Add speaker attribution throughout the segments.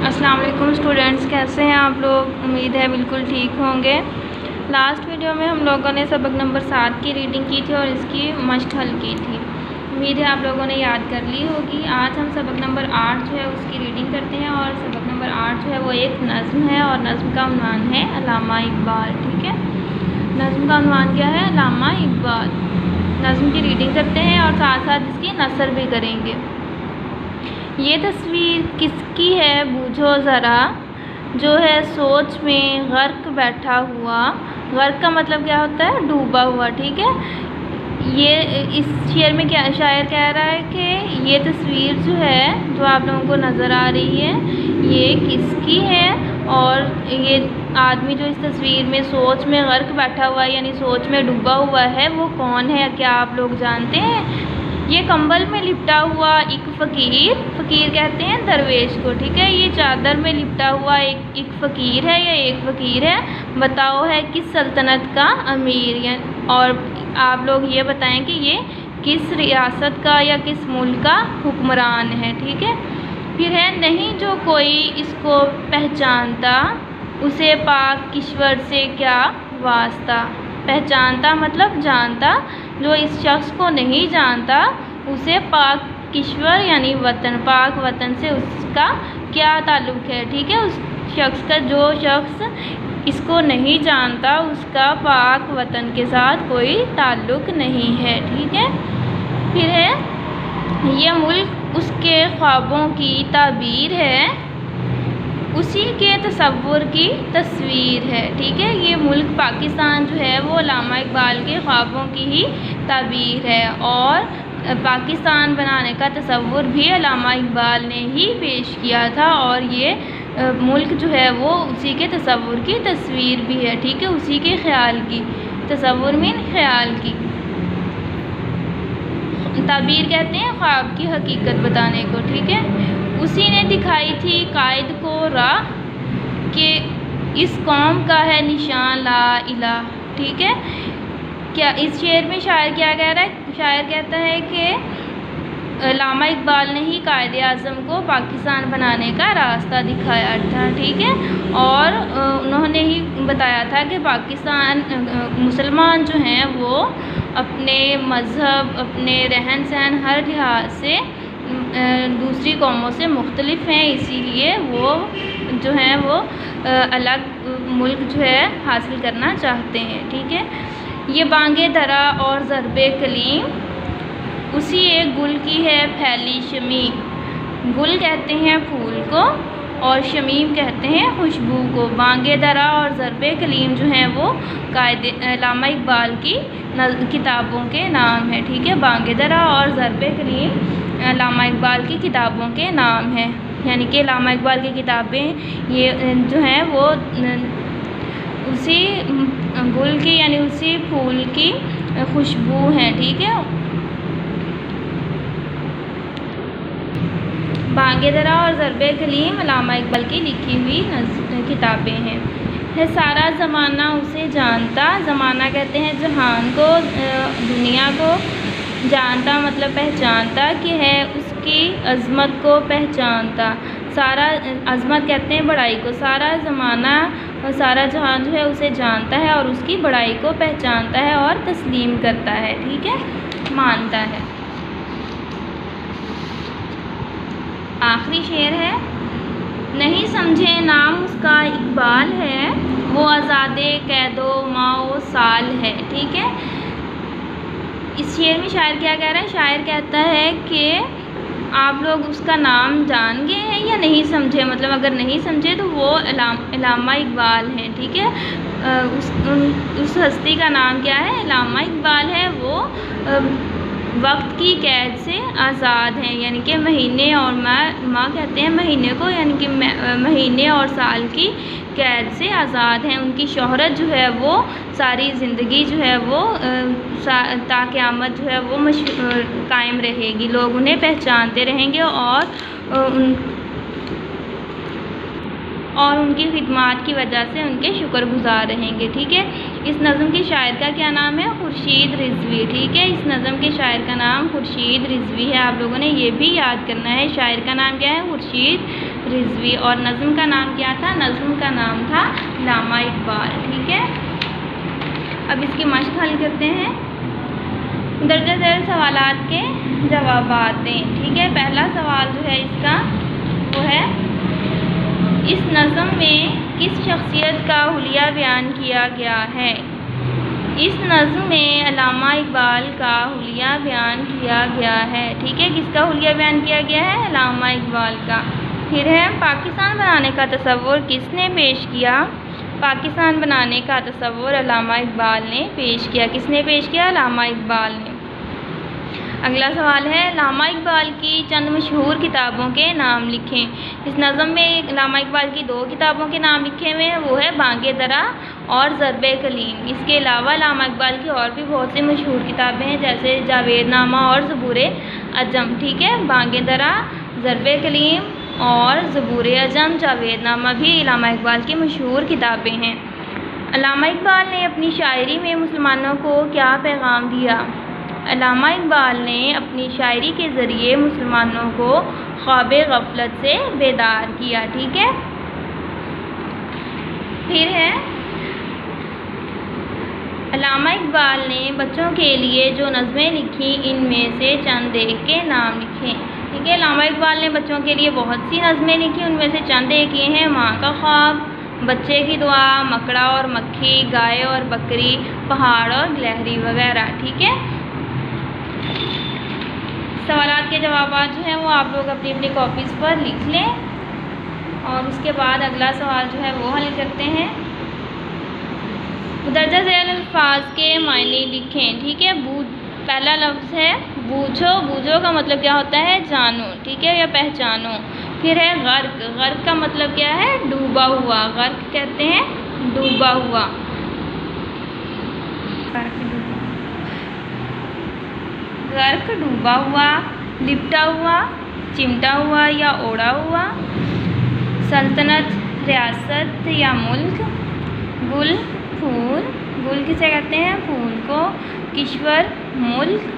Speaker 1: अस्सलाम वालेकुम स्टूडेंट्स, कैसे हैं आप लोग। उम्मीद है बिल्कुल ठीक होंगे। लास्ट वीडियो में हम लोगों ने सबक नंबर 7 की रीडिंग की थी और इसकी मश्क हल की थी। उम्मीद है आप लोगों ने याद कर ली होगी। आज हम सबक नंबर 8 जो है उसकी रीडिंग करते हैं और सबक नंबर 8 जो है वो एक नज़्म है और नज़्म का उन्वान है अल्लामा इकबाल। ठीक है, नज़्म का उन्वान क्या है? अल्लामा इकबाल। नज़्म की रीडिंग करते हैं और साथ साथ इसकी नसर भी करेंगे। ये तस्वीर किसकी है बूझो ज़रा, जो है सोच में गर्क बैठा हुआ। गर्क का मतलब क्या होता है? डूबा हुआ। ठीक है, ये इस शेर में क्या शायर कह रहा है कि ये तस्वीर जो है जो आप लोगों को नज़र आ रही है ये किसकी है, और ये आदमी जो इस तस्वीर में सोच में गर्क बैठा हुआ है यानी सोच में डूबा हुआ है वो कौन है? क्या आप लोग जानते हैं? ये कंबल में लिपटा हुआ एक फ़कीर कहते हैं दरवेश को। ठीक है, ये चादर में लिपटा हुआ एक फ़कीर है या एक फ़कीर है। बताओ है किस सल्तनत का अमीर, और आप लोग ये बताएं कि ये किस रियासत का या किस मुल्क का हुक्मरान है। ठीक है, फिर है नहीं जो कोई इसको पहचानता, उसे पाक किश्वर से क्या वास्ता। पहचानता मतलब जानता, जो इस शख्स को नहीं जानता उसे पाक किश्वर यानी वतन, पाक वतन से उसका क्या ताल्लुक़ है। ठीक है, उस शख्स का, जो शख्स इसको नहीं जानता उसका पाक वतन के साथ कोई ताल्लुक़ नहीं है। ठीक है, फिर है यह मुल्क उसके ख्वाबों की ताबीर है, उसी के तसव्वुर की तस्वीर है। ठीक है, ये मुल्क पाकिस्तान जो है वो अल्लामा इकबाल के ख्वाबों की ही ताबीर है और पाकिस्तान बनाने का तसव्वुर भी अल्लामा इकबाल ने ही पेश किया था और ये मुल्क जो है वो उसी के तसव्वुर की तस्वीर भी है। ठीक है, उसी के ख्याल की, तसव्वुर मीन ख्याल की, ताबीर कहते हैं ख्वाब की हकीकत बताने को। ठीक है, उसी ने दिखाई थी कायद को राह कि इस कौम का है निशान ला इलाह। ठीक है, क्या इस शेर में शायर क्या कह रहा है? शायर कहता है कि अल्लामा इकबाल ने ही कायद आज़म को पाकिस्तान बनाने का रास्ता दिखाया था। ठीक है, और उन्होंने ही बताया था कि पाकिस्तान मुसलमान जो हैं वो अपने मज़हब, अपने रहन सहन, हर लिहाज से दूसरी कौमों से मुख्तलिफ हैं, इसीलिए वो जो हैं वो अलग मुल्क जो है हासिल करना चाहते हैं। ठीक है, ये बांगे दरा और ज़रबे कलीम उसी एक गुल की है फैली शमीम। गुल कहते हैं फूल को और शमीम कहते हैं खुशबू को। बांगे दरा और ज़रबे कलीम जो हैं वो कायदे अल्लामा इकबाल की किताबों के नाम है। ठीक है, बांगे दरा और ज़रबे कलीम अल्लामा इकबाल की किताबों के नाम हैं, यानी कि अल्लामा इकबाल की किताबें ये जो हैं वो उसी गुल की यानी उसी फूल की खुशबू हैं। ठीक है, बांगे दरा और ज़रबे कलीम अल्लामा इकबाल की लिखी हुई किताबें हैं। है सारा ज़माना उसे जानता, ज़माना कहते हैं जहान को, दुनिया को, जानता मतलब पहचानता, कि है उसकी अज़मत को पहचानता। सारा अज़मत कहते हैं बड़ाई को, सारा ज़माना और सारा जहान जो है उसे जानता है और उसकी बड़ाई को पहचानता है और तस्लीम करता है। ठीक है, मानता है। आखिरी शेर है, नहीं समझे नाम उसका इकबाल है, वो आज़ादे कैदो माओ साल है। ठीक है, इस शेर में शायर क्या कह रहा है? शायर कहता है कि आप लोग उसका नाम जान गए हैं या नहीं समझे, मतलब अगर नहीं समझे तो वो अल्लामा इकबाल हैं। ठीक है, उस हस्ती का नाम क्या है? अल्लामा इकबाल है। वो वक्त की कैद से आज़ाद हैं, यानी कि महीने और माह कहते हैं महीने को, यानी कि महीने और साल की कैद से आज़ाद हैं। उनकी शोहरत जो है वो सारी ज़िंदगी जो है वो ता क़यामत जो है वो कायम रहेगी, लोग उन्हें पहचानते रहेंगे और उनकी खिदमात की वजह से उनके शुक्रगुज़ार रहेंगे। ठीक है, इस नज़म के शायर का क्या नाम है? खुर्शीद रिज़वी। ठीक है, इस नज़म के शायर का नाम खुर्शीद रिज़वी है। आप लोगों ने ये भी याद करना है, शायर का नाम क्या है? खुर्शीद रिजवी, और नज़्म का नाम क्या था? नज़्म का नाम था अल्लामा इकबाल। ठीक है, अब इसकी मश्क हल करते हैं। दर्जा ज़ैल सवालात के जवाबात दें। ठीक है, पहला सवाल जो है इसका वो है, इस नज़्म में किस शख्सियत का हुलिया बयान किया गया है? इस नज़्म में अल्लामा इकबाल का हुलिया बयान किया गया है। ठीक है, किसका हुलिया बयान किया गया है? अल्लामा इकबाल का। फिर है, पाकिस्तान बनाने का तसव्वुर किसने पेश किया? पाकिस्तान बनाने का तसव्वुर अल्लामा इकबाल ने पेश किया। किसने पेश किया? अल्लामा इकबाल ने। अगला सवाल है, अल्लामा इकबाल की चंद मशहूर किताबों के नाम लिखें। इस नज़्म में अल्लामा इकबाल की 2 किताबों के नाम लिखे हुए हैं, वो है बांगे दरा और ज़र्बे कलीम। इसके अलावा अल्लामा इकबाल की और भी बहुत सी मशहूर किताबें हैं, जैसे जावेदनामा और ज़बूर अजम। ठीक है, बांगे दरा, ज़र्बे कलीम और ज़बूर अजम, जावेदनामा भी अल्लामा इकबाल की मशहूर किताबें हैं। अल्लामा इकबाल ने अपनी शायरी में मुसलमानों को क्या पैगाम दिया? अल्लामा इकबाल ने अपनी शायरी के ज़रिए मुसलमानों को ख्वाबे गफलत से बेदार किया। ठीक है, फिर है, अल्लामा इकबाल ने बच्चों के लिए जो नज़में लिखी, इनमें से चंद एक के नाम लिखें। ठीक है, अल्लामा इकबाल ने बच्चों के लिए बहुत सी नज़में लिखी, उनमें से चंद एक ये हैं, माँ का ख्वाब, बच्चे की दुआ, मकड़ा और मक्खी, गाय और बकरी, पहाड़ और गिलहरी वगैरह। ठीक है, सवालात के जवाब जो हैं वो आप लोग अपनी अपनी कॉपीज़ पर लिख लें, और उसके बाद अगला सवाल जो है वो हल करते हैं। दर्जा ज़ैल अल्फाज के मायने लिखें। ठीक है, पहला लफ्ज़ है बूझो। बूझो का मतलब क्या होता है? जानो। ठीक है, या पहचानो। फिर है गर्क। गर्क का मतलब क्या है? डूबा हुआ। गर्क कहते हैं डूबा हुआ। गर्क डूबा हुआ, लिपटा हुआ, चिमटा हुआ या ओढ़ा हुआ। सल्तनत, रियासत या मुल्क। गुल, फूल। गुल किसे कहते हैं? फूल को। किश्वर, मुल्क।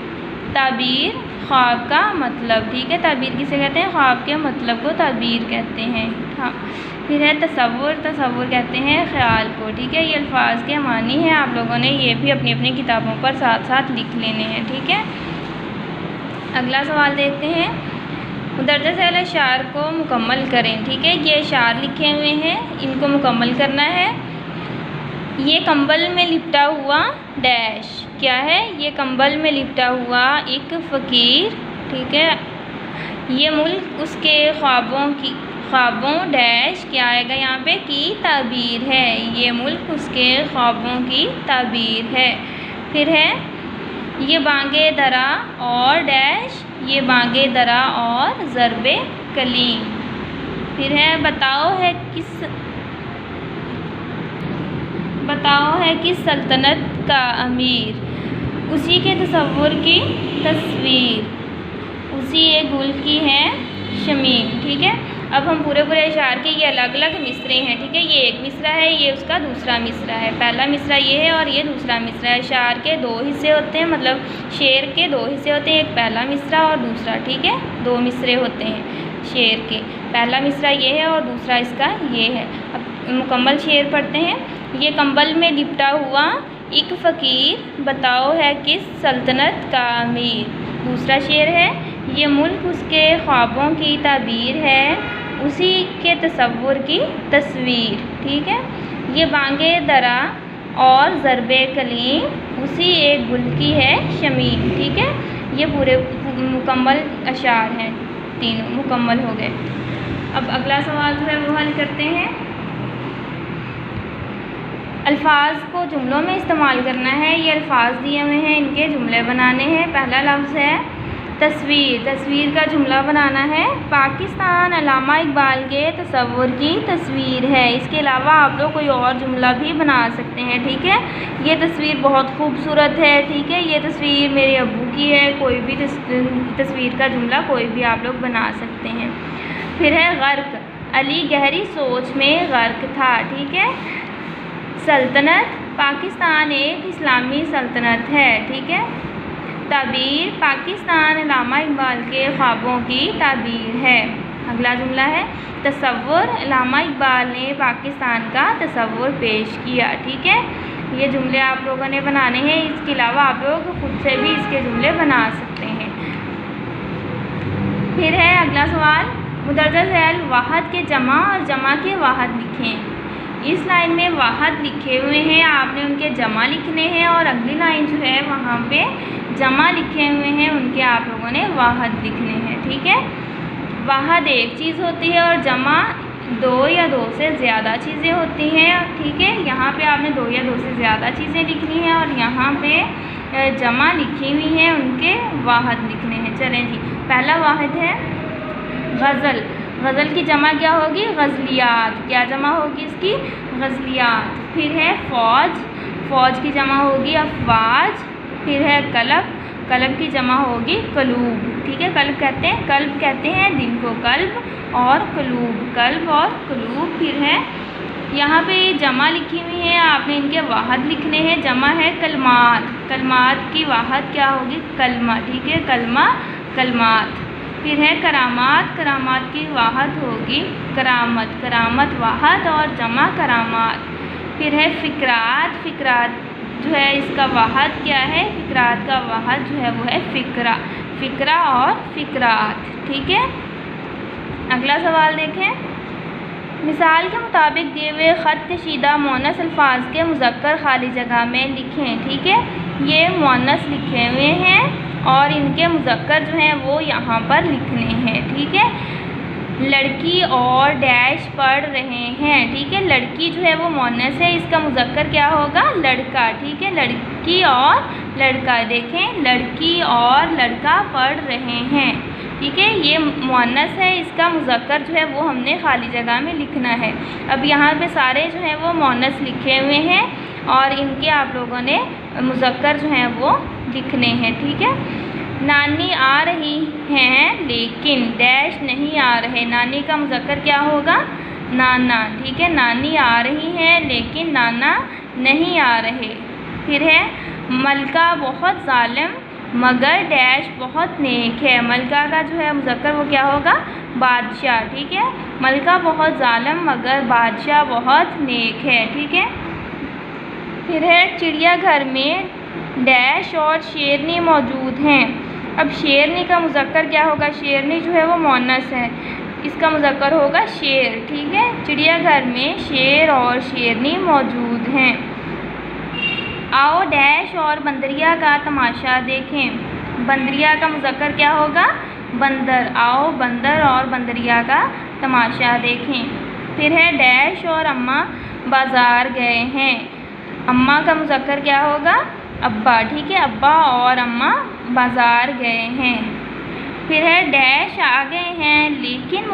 Speaker 1: ताबीर, ख्वाब का मतलब। ठीक है, ताबीर किसे कहते हैं? ख्वाब के मतलब को ताबीर कहते हैं। हाँ, फिर है तसव्वुर। तसव्वुर कहते हैं ख्याल को। ठीक है, ये अल्फाज के मानी हैं, आप लोगों ने ये भी अपनी अपनी किताबों पर साथ साथ लिख लेने हैं। ठीक है, अगला सवाल देखते हैं। दर्जा ज़ैल अशार को मुकम्मल करें। ठीक है, ये अशार लिखे हुए हैं, इनको मुकम्मल करना है। ये कंबल में लिपटा हुआ डैश क्या है? ये कंबल में लिपटा हुआ एक फ़कीर। ठीक है, ये मुल्क उसके ख्वाबों डैश क्या आएगा यहाँ पे? की ताबीर है। ये मुल्क उसके ख्वाबों की ताबीर है। फिर है, ये बांगे दरा और डैश, ये बांगे दरा और ज़र्बे कलीम। फिर है, बताओ है किस सल्तनत का अमीर? उसी के तसव्वुर की तस्वीर, उसी एक गुल की है शमीम। ठीक है, अब हम पूरे अशार के ये अलग अलग मिसरे हैं। ठीक है, ये एक मिसरा है, ये उसका दूसरा मिसरा है। पहला मिसरा ये है और ये दूसरा मिसरा है। अशार के 2 हिस्से होते हैं, मतलब शेर के 2 हिस्से होते हैं, एक पहला मिसरा और दूसरा। ठीक है, 2 मिसरे होते हैं शेर के। पहला मिसरा ये है और दूसरा इसका ये है। अब मुकम्मल शेर पढ़ते हैं। ये कंबल में लिपटा हुआ एक फ़कीर, बताओ है किस सल्तनत का अमीर। दूसरा शेर है, ये मुल्क उसके ख्वाबों की ताबीर है, उसी के तसव्वुर की तस्वीर। ठीक है, ये बांगे दरा और ज़र्बे कलीम, उसी एक गुल की है शमीम। ठीक है, ये पूरे मुकम्मल अशार हैं, 3 मुकम्मल हो गए। अब अगला सवाल जो है वो हल करते हैं। अल्फाज को जुमलों में इस्तेमाल करना है। ये अल्फाज दिए हुए हैं, इनके जुमले बनाने हैं। पहला लफ्ज़ है तस्वीर। तस्वीर का जुमला बनाना है। पाकिस्तान अल्लामा इकबाल के तसव्वुर की तस्वीर है। इसके अलावा आप लोग कोई और जुमला भी बना सकते हैं। ठीक है, ये तस्वीर बहुत खूबसूरत है। ठीक है, ये तस्वीर मेरे अब्बू की है। कोई भी तस्वीर का जुमला कोई भी आप लोग बना सकते हैं। फिर है गर्क। अली गहरी सोच में गर्क था। ठीक है, सल्तनत, पाकिस्तान एक इस्लामी सल्तनत है। ठीक है, ताबीर, पाकिस्तान अल्लामा इकबाल के ख्वाबों की ताबीर है। अगला जुमला है तसव्वुर, इल्लामा इकबाल ने पाकिस्तान का तसव्वुर पेश किया। ठीक है, ये जुमले आप लोगों ने बनाने हैं। इसके अलावा आप लोग खुद से भी इसके जुमले बना सकते हैं। फिर है अगला सवाल, मुदर्रज झैल वाहद के जमा और जमा के वाहद लिखें। इस लाइन में वाहद लिखे हुए हैं, आपने उनके जमा लिखने हैं, और अगली लाइन जो है वहाँ पे जमा लिखे हुए हैं, उनके आप लोगों ने वाहद लिखने हैं। ठीक है, वाहद एक चीज़ होती है और जमा दो या दो से ज़्यादा चीज़ें होती हैं। ठीक है, यहाँ पे आपने दो या दो से ज़्यादा चीज़ें लिखनी हैं और यहाँ पे जमा लिखी हुई हैं, उनके वाहद लिखने हैं। चलें जी, पहला वाहद है गज़ल। गज़ल की जमा क्या होगी? गज़लियात। क्या जमा होगी इसकी? गज़लियात। फिर है फ़ौज, फ़ौज की जमा होगी अफ़वाज। फिर है कलब, कलब की जमा होगी कलूब। ठीक है, कल्ब कहते हैं दिल को, कल्ब और कलूब, कल्ब और कलूब। फिर है यहाँ पे जमा लिखी हुई है, आपने इनके वाहद लिखने हैं। जमा है कलमात, कलमात की वाहद क्या होगी? कलमा। ठीक है, कलमा, कलमात। फिर है करामात, करामात की वाहद होगी करामत, करामत वाहद और जमा करामात। फिर है फ़िक्रात, फ़िक्रात जो है इसका वाहद क्या है? फ़िक्रात का वाहद जो है वो है फ़िक्रा, फ़िक्रा और फ़िक्रात। ठीक है, अगला सवाल देखें। मिसाल के मुताबिक दिए हुए ख़त कशीदा मुअन्नस अल्फाज के मुज़क्कर खाली जगह में लिखें। ठीक है, ये मुअन्नस लिखे हुए हैं और इनके मुज़क्कर जो हैं वो यहाँ पर लिखने हैं। ठीक है, लड़की और डैश पढ़ रहे हैं। ठीक है, लड़की जो है वो मुअन्नस है, इसका मुज़क्कर क्या होगा? लड़का। ठीक है, लड़की और लड़का। देखें, लड़की और लड़का पढ़ रहे हैं। ठीक है, ये मुअन्नस है, इसका मुज़क्कर जो है वो हमने खाली जगह में लिखना है। अब यहाँ पे सारे जो हैं वो मुअन्नस लिखे हुए हैं और इनके आप लोगों ने मुज़क्कर जो हैं वो लिखने हैं। ठीक है, नानी आ रही हैं लेकिन डैश नहीं आ रहे। नानी का मुज़क्कर क्या होगा? नाना। ठीक है, नानी आ रही हैं लेकिन नाना नहीं आ रहे। फिर है मलका बहुत ज़ालिम मगर डैश बहुत नेक है। मलका का जो है मुज़क्कर वो क्या होगा? बादशाह। ठीक है, मलका बहुत ज़ालिम मगर बादशाह बहुत नेक है। ठीक है, फिर है चिड़ियाघर में डैश और शेरनी मौजूद हैं। अब शेरनी का मुज़क्कर क्या होगा? शेरनी जो है वो मुअन्नस है, इसका मुज़क्कर होगा शेर। ठीक है, चिड़ियाघर में शेर और शेरनी मौजूद हैं। आओ डैश और बंदरिया का तमाशा देखें। बंदरिया का मुज़क्कर क्या होगा? बंदर। आओ बंदर और बंदरिया का तमाशा देखें। फिर है डैश और अम्मा बाज़ार गए हैं। अम्मा का मुज़क्कर क्या होगा? अब्बा। ठीक है, अब्बा और अम्मा बाज़ार गए हैं। फिर है डैश आ गए हैं लेकिन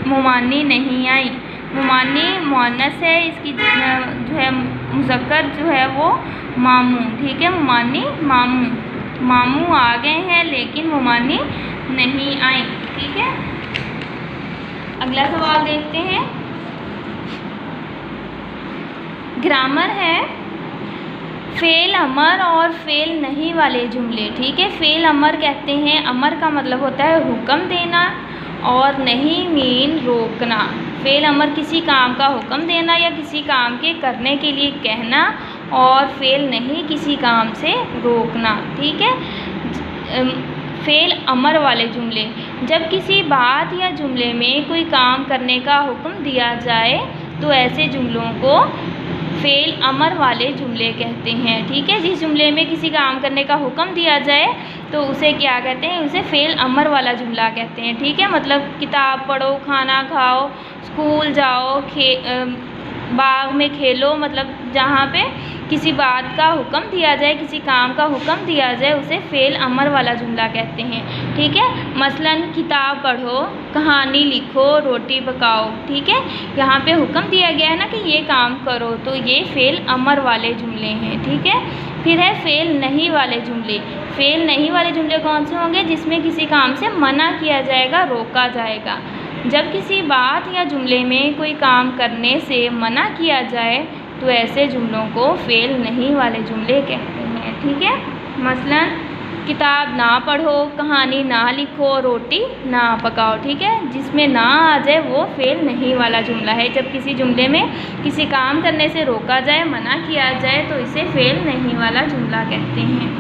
Speaker 1: मुमानी नहीं आई। मुमानी मुअन्नस है, इसकी जो है मुज़क्कर जो है वो मामू। ठीक है, मुमानी मामू, मामू आ गए हैं लेकिन मुमानी नहीं आई। ठीक है, अगला सवाल देखते हैं। ग्रामर है फ़ेल अमर और फ़ेल नहीं वाले जुमले। ठीक है, फ़ेल अमर कहते हैं, अमर का मतलब होता है हुक्म देना और नहीं मीन रोकना। फ़ेल अमर किसी काम का हुक्म देना या किसी काम के करने के लिए कहना, और फ़ेल नहीं किसी काम से रोकना। ठीक है, फ़ेल अमर वाले जुमले, जब किसी बात या जुमले में कोई काम करने का हुक्म दिया जाए तो ऐसे जुमलों को फ़ेल अमर वाले जुमले कहते हैं। ठीक है, जिस जुमले में किसी काम करने का हुक्म दिया जाए तो उसे क्या कहते हैं? उसे फ़ेल अमर वाला जुमला कहते हैं। ठीक है, मतलब किताब पढ़ो, खाना खाओ, स्कूल जाओ, बाग में खेलो, मतलब जहाँ पे किसी बात का हुक्म दिया जाए, किसी काम का हुक्म दिया जाए, उसे फ़ेल अमर वाला जुमला कहते हैं। ठीक है, मसलन किताब पढ़ो, कहानी लिखो, रोटी पकाओ। ठीक है, यहाँ पे हुक्म दिया गया है ना कि ये काम करो, तो ये फ़ेल अमर वाले जुमले हैं। ठीक है, फिर है फ़ेल नहीं वाले जुमले। फ़ेल नहीं वाले जुमले कौन से होंगे? जिसमें किसी काम से मना किया जाएगा, रोका जाएगा। जब किसी बात या जुमले में कोई काम करने से मना किया जाए तो ऐसे जुमलों को फ़ेल नहीं वाले जुमले कहते हैं। ठीक है, मसलन किताब ना पढ़ो, कहानी ना लिखो, रोटी ना पकाओ। ठीक है, जिसमें ना आ जाए वो फेल नहीं वाला जुमला है। जब किसी जुमले में किसी काम करने से रोका जाए, मना किया जाए तो इसे फेल नहीं वाला जुमला कहते हैं।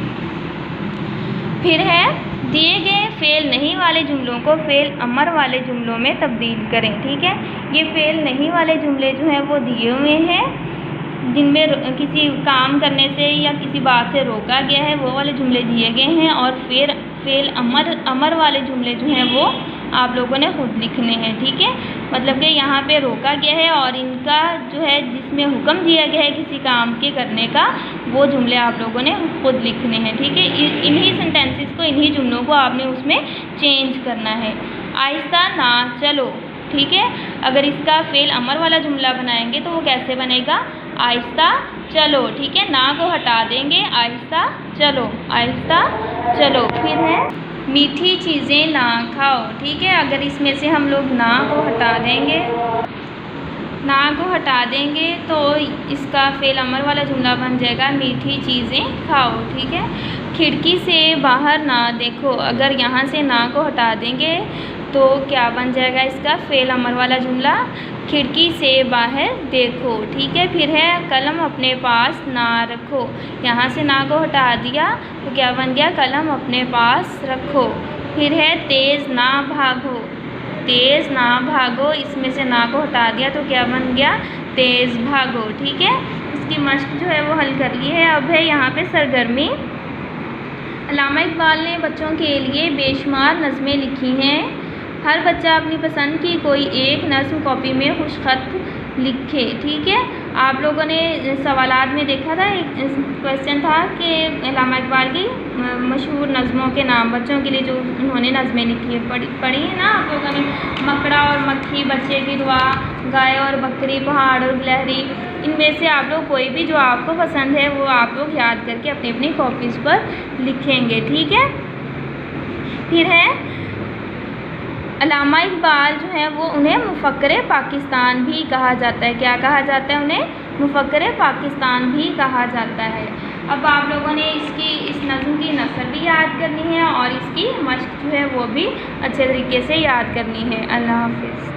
Speaker 1: फिर है, दिए गए फेल नहीं वाले जुमलों को फेल अमर वाले जुमलों में तब्दील करें। ठीक है, ये फेल नहीं वाले जुमले जो हैं वो दिए हुए हैं, जिनमें किसी काम करने से या किसी बात से रोका गया है, वो वाले जुमले दिए गए हैं। और फिर फेल अमर वाले जुमले जो हैं वो आप लोगों ने खुद लिखने हैं। ठीक है, मतलब कि यहाँ पे रोका गया है और इनका जो है जिसमें हुक्म दिया गया है किसी काम के करने का, वो जुमले आप लोगों ने खुद लिखने हैं। ठीक है, इन्हीं सेंटेंसेस को, इन्हीं जुमलों को आपने उसमें चेंज करना है। आहिस्ता ना चलो। ठीक है, अगर इसका फेल अमर वाला जुमला बनाएंगे तो वो कैसे बनेगा? आहिस्ता चलो। ठीक है, ना को हटा देंगे, आहिस्ता चलो, आहिस्ता चलो। फिर है, मीठी चीज़ें ना खाओ। ठीक है, अगर इसमें से हम लोग ना को हटा देंगे, ना को हटा देंगे तो इसका फेल अमर वाला जुमला बन जाएगा मीठी चीज़ें खाओ। ठीक है, खिड़की से बाहर ना देखो। अगर यहाँ से ना को हटा देंगे तो क्या बन जाएगा इसका फेल अमर वाला जुमला? खिड़की से बाहर देखो। ठीक है, फिर है, कलम अपने पास ना रखो। यहाँ से ना को हटा दिया तो क्या बन गया? कलम अपने पास रखो। फिर है, तेज़ ना भागो। तेज़ ना भागो, इसमें से ना को हटा दिया तो क्या बन गया? तेज़ भागो। ठीक है, इसकी मश्क जो है वो हल कर ली है। अब है यहाँ पे सरगर्मी। अल्लामा इकबाल ने बच्चों के लिए बेशुमार नज़में लिखी हैं। हर बच्चा अपनी पसंद की कोई एक नज़्म कॉपी में खुशखत लिखे। ठीक है, आप लोगों ने सवालात में देखा था, एक क्वेश्चन था कि अल्लामा इकबाल की मशहूर नज़मों के नाम, बच्चों के लिए जो उन्होंने नज़में लिखी है, पढ़ी है ना आप लोगों ने? मकड़ा और मक्खी, बच्चे की दुआ, गाय और बकरी, पहाड़ और गिलहरी। इनमें से आप लोग कोई भी जो आपको पसंद है वो आप लोग याद करके अपनी अपनी कॉपीज़ पर लिखेंगे। ठीक है, फिर है, अल्लामा इकबाल जो है वो उन्हें मुफ़क्किर पाकिस्तान भी कहा जाता है। क्या कहा जाता है उन्हें? मुफ़क्किर पाकिस्तान भी कहा जाता है। अब आप लोगों ने इस नज़्म की नसर भी याद करनी है और इसकी मश्क जो है वो भी अच्छे तरीके से याद करनी है। अल्लाह हाफ़िज़।